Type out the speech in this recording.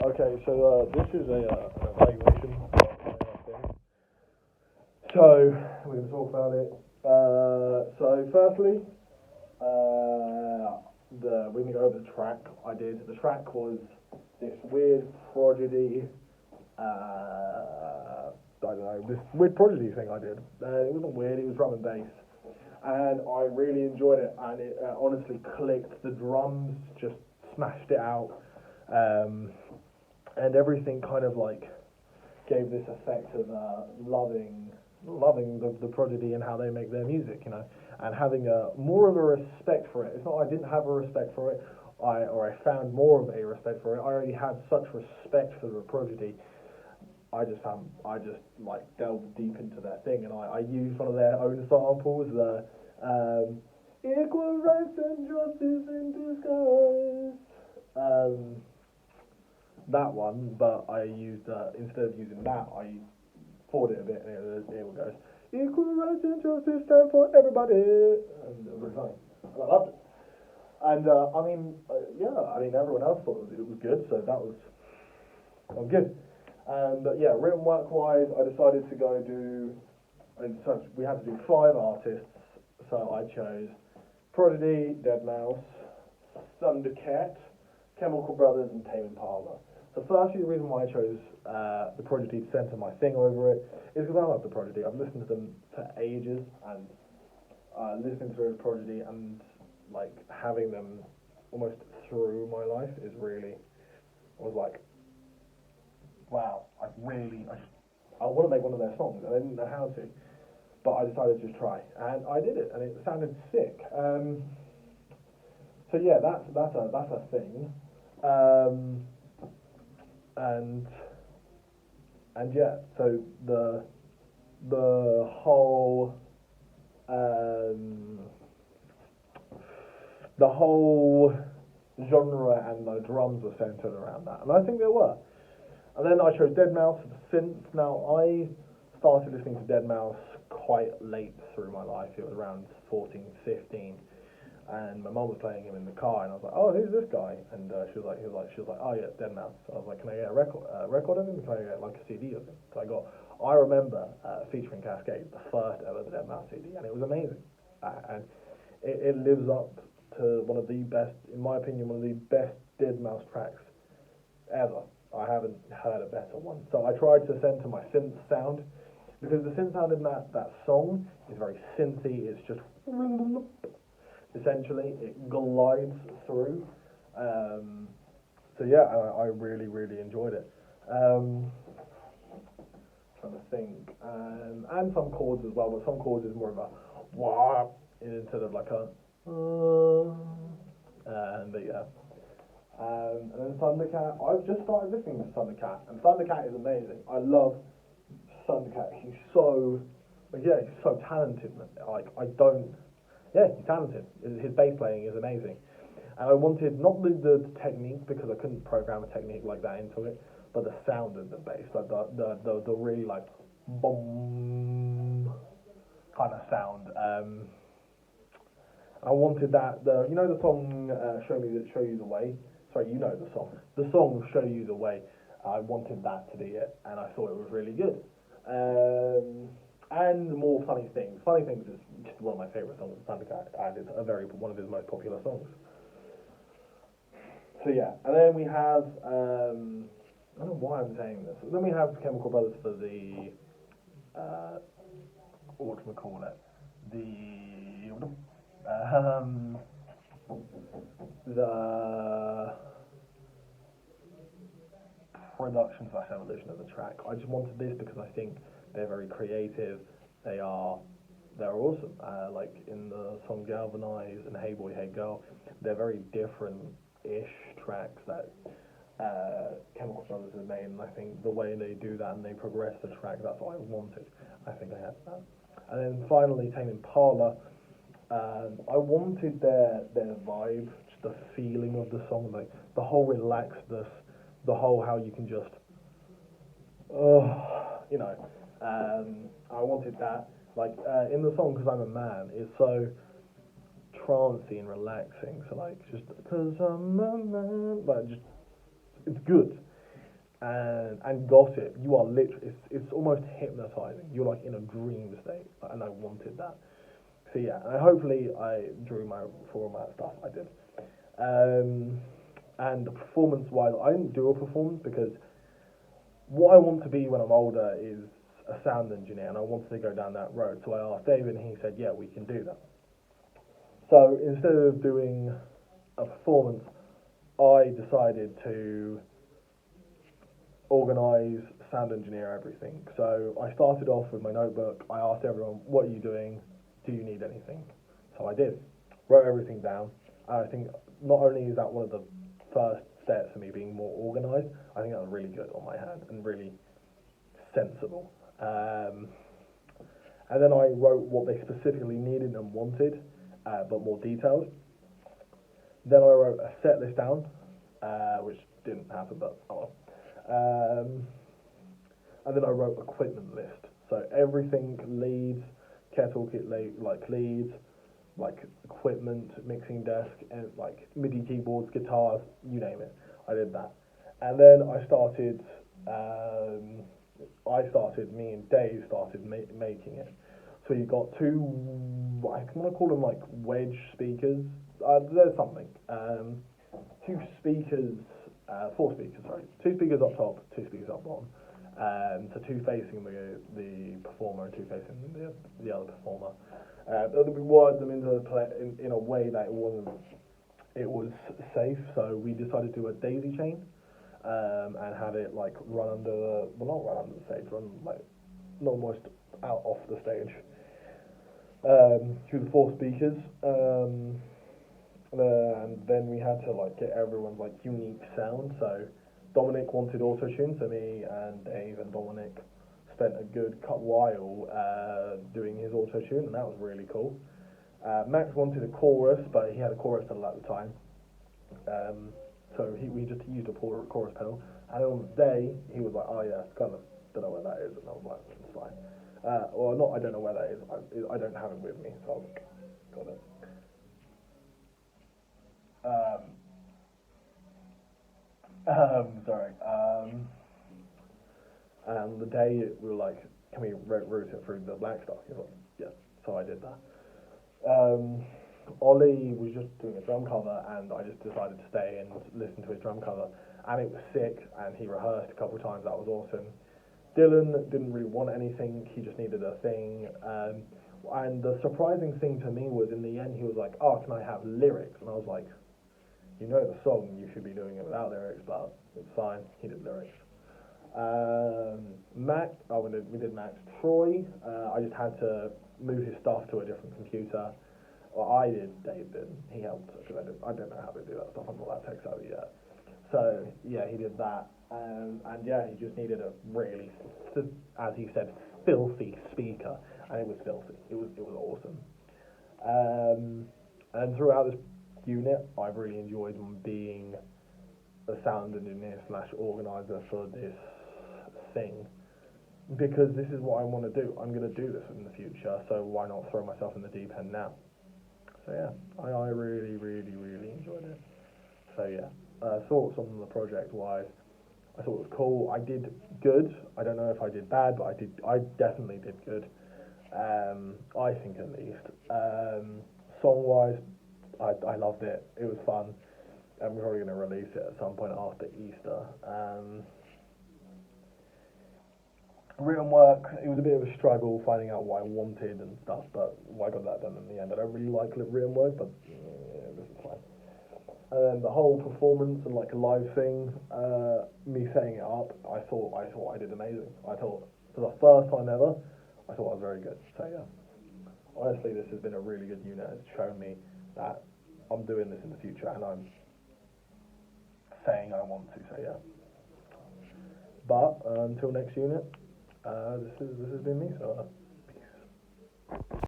Okay, so this is an evaluation thing. So we're going to talk about it. So firstly, we're going to go over the track I did. The track was this weird Prodigy, I don't know, this weird Prodigy thing I did. It wasn't weird, it was drum and bass. And I really enjoyed it, and it honestly clicked. The drums just smashed it out. And everything kind of like gave this effect of loving the Prodigy and how they make their music, and having more of a respect for it. It's not I didn't have a respect for it, I found more of a respect for it. I already had such respect for the Prodigy. I just like delved deep into their thing, and I used one of their own samples, the equal rights and justice in disguise. That one, but I used instead of using that, I forwarded it a bit, and it goes, equal rights and justice stand for everybody, and it was fine. And I loved it. And everyone else thought it was good, so that was good. And yeah, written work wise, I decided to go do. So we had to do 5 artists, so I chose Prodigy, Deadmau5, Thundercat, Chemical Brothers, and Tame Impala. So firstly, the reason why I chose the Prodigy to centre my thing over it is because I love the Prodigy. I've listened to them for ages, and listening to the Prodigy and like having them almost through my life is really, I was like, wow, I want to make one of their songs, and I didn't know how to, but I decided to just try, and I did it, and it sounded sick. So yeah, that's a thing. And yeah, so the whole genre and the drums were centered around that, and I think they were. And then I chose Deadmau5 for the synth. Now I started listening to Deadmau5 quite late through my life. It was around 14, 15. And my mum was playing him in the car, and I was like, "Oh, who's this guy?" And she was like, "Oh yeah, Deadmau5." So I was like, "Can I get a record of him? Can I get like a CD of him?" So I remember featuring Cascade, the first ever Deadmau5 CD, and it was amazing. And it lives up to one of the best, in my opinion, one of the best Deadmau5 tracks ever. I haven't heard a better one. So I tried to center my synth sound, because the synth sound in that song is very synthy. It's just essentially it glides through. So yeah, I really really enjoyed it. Trying to think, and some chords as well, but some chords is more of a wah instead of like a but yeah. And then Thundercat, I've just started listening to Thundercat, and Thundercat is amazing. I love Thundercat. He's so talented. He's talented. His bass playing is amazing. And I wanted not the technique, because I couldn't program a technique like that into it, but the sound of the bass, like the really like boom kind of sound. I wanted that the song Show You the Way. Sorry, you know the song. The song Show You the Way. I wanted that to be it, and I thought it was really good. And more Funny Things. Funny Things is just one of my favourite songs of Thundercat, and it's one of his most popular songs. So yeah, and then we have I don't know why I'm saying this. Then we have Chemical Brothers for the whatchamacallit, the production / evolution of the track. I just wanted this because I think they're very creative. They're awesome. Like in the song Galvanize and Hey Boy Hey Girl, they're very different-ish tracks that Chemical Brothers have made, and I think the way they do that and they progress the track, that's what I wanted. I think I had that. And then finally, Tame Impala. I wanted their vibe, just the feeling of the song, like the whole relaxedness, the whole how you can just, I wanted that. Like in the song, 'Cause I'm a Man, it's so trancy and relaxing. So like just 'cause I'm a man, like just it's good. and gossip, you are literally, it's almost hypnotizing. You're like in a dream state, and I wanted that. So yeah, and hopefully I drew my format stuff. I did. And performance-wise, I didn't do a performance because what I want to be when I'm older is a sound engineer, and I wanted to go down that road. So I asked David, and he said, "Yeah, we can do that." So instead of doing a performance, I decided to organise, sound engineer everything. So I started off with my notebook. I asked everyone, "What are you doing? Do you need anything?" So I did. Wrote everything down. I think not only is that one of the first steps for me being more organised, I think that was really good on my hand and really sensible. And then I wrote what they specifically needed and wanted, but more detailed. Then I wrote a set list down, which didn't happen, but oh well. And then I wrote equipment list. So everything, leads, kettle kit, like leads, like equipment, mixing desk, and like MIDI keyboards, guitars, you name it. I did that. And then me and Dave started making it. So you got two, I want to call them like wedge speakers. There's something. Two speakers, four speakers, sorry. Two speakers up top, two speakers up bottom. So two facing the performer and two facing the other performer. We wired them into in a way that it was safe. So we decided to do a daisy chain. And have it like run under not run under the stage, run like almost out off the stage through the four speakers. And then we had to like get everyone's like unique sound. So Dominic wanted auto tune, so me and Dave and Dominic spent a good while doing his auto tune, and that was really cool. Max wanted a chorus, but he had a chorus pedal at the time. So we just used a chorus pedal, and on the day he was like, "Oh yeah, kind of don't know where that is," and I was like, "It's fine." Well, not I don't know where that is. I don't have it with me, so I've got it. Sorry. And the day we were like, "Can we route it through the black stuff?" He was like, "Yeah." So I did that. Ollie was just doing a drum cover, and I just decided to stay and listen to his drum cover, and it was sick, and he rehearsed a couple of times. That was awesome. Dylan didn't really want anything, he just needed a thing, and the surprising thing to me was in the end he was like, "Oh, can I have lyrics?" And I was like, "You know the song, you should be doing it without lyrics," but it's fine, he did lyrics. We did Max. Troy, I just had to move his stuff to a different computer. Well, I did, Dave did. He helped, because I don't know how to do that stuff. I'm not that tech savvy yet. So, yeah, he did that. And yeah, he just needed a really, as he said, filthy speaker. And it was filthy. It was awesome. And throughout this unit, I've really enjoyed being a sound engineer / organizer for this thing. Because this is what I want to do. I'm going to do this in the future, so why not throw myself in the deep end now? So yeah, I really, really, really enjoyed it. So yeah, thoughts on the project wise, I thought it was cool. I did good. I don't know if I did bad, but I definitely did good. I think at least. Song wise, I loved it. It was fun. And we're probably going to release it at some point after Easter. Written work, it was a bit of a struggle finding out what I wanted and stuff, but I got that done in the end. I don't really like written work, but yeah, this is fine. And then the whole performance and like a live thing, me setting it up, I thought I did amazing. I thought for the first time ever, I thought I was very good. So yeah, honestly, this has been a really good unit. It's shown me that I'm doing this in the future, and I'm saying I want to. So yeah. But until next unit. This has been me, so peace.